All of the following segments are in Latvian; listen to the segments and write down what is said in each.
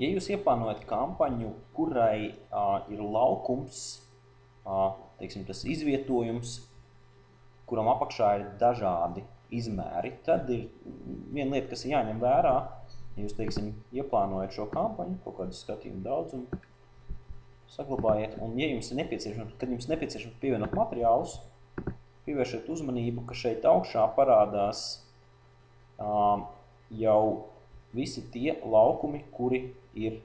Ja jūs ieplānojat kampaņu, kurai ir laukums, teiksim, tas izvietojums, kuram apakšā ir dažādi izmēri, tad ir viena lieta, kas ir jāņem vērā, ja jūs, teiksim, ieplānojat šo kampaņu, kaut kādu skatījumu daudzumu, saglabājiet, un ja jums ir nepieciešams, kad jums nepieciešams pievienot materiālus, pievēršiet uzmanību, ka šeit augšā parādās jau visi tie laukumi, kuri ir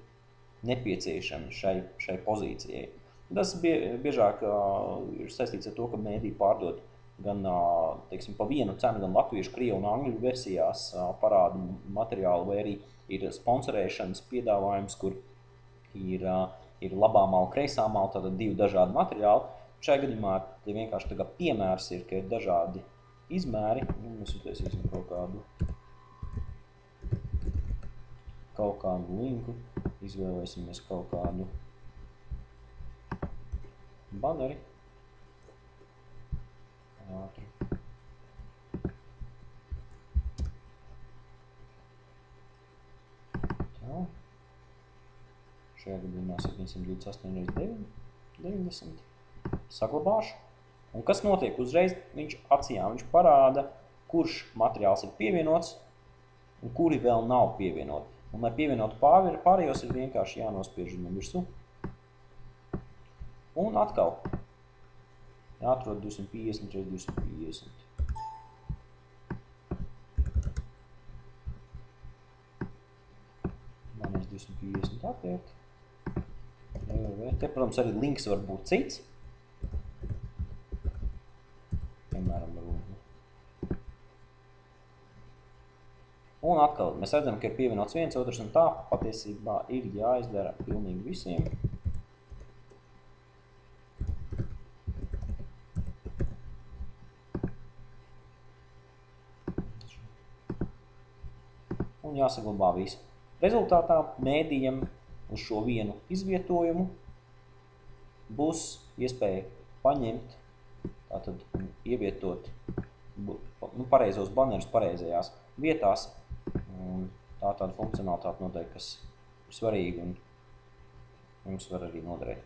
nepieciešami šai pozīcijai. Tas biežāk ir saistīts ar to, ka mēdī pārdod gan, teiksim, pa vienu cenu, gan latviešu, krievu un angļu versijās parāda materiālu, vai arī ir sponsorēšanas piedāvājums, kur ir labā mala, kreisā mala, tātad divi dažādi materiāli. Šajā gadījumā vienkārši tagad piemērs ir, ka ir dažādi izmēri. Mēs uztaisīsim kaut kādu linku, izvēlēsimies kaut kādu baneri. Ātri. Tā. Šajā gadījumā 728 x 90. Saglabāšu. Un kas notiek? Uzreiz viņš acījām viņš parāda, kurš materiāls ir pievienots un kuri vēl nav pievienoti. Un, lai pievienotu pārējos, ir vienkārši jānospiež viņam virsū. Un atkal jāatrod 250 x 250. Man ir 250 atliek. Te, protams, arī links var būt cits. Piemēram, un atkal mēs redzam, ka ir pievienots viens, otrs, un tā patiesībā ir jāizdara pilnīgi visiem. Un jāsaglabā visu. Rezultātā mēdījam uz šo vienu izvietojumu būs iespēja paņemt, tātad ievietot pareizos banerus pareizajās vietās. Un tā tāda funkcionalitāte noteikti, kas ir svarīga un jums var arī noderēt.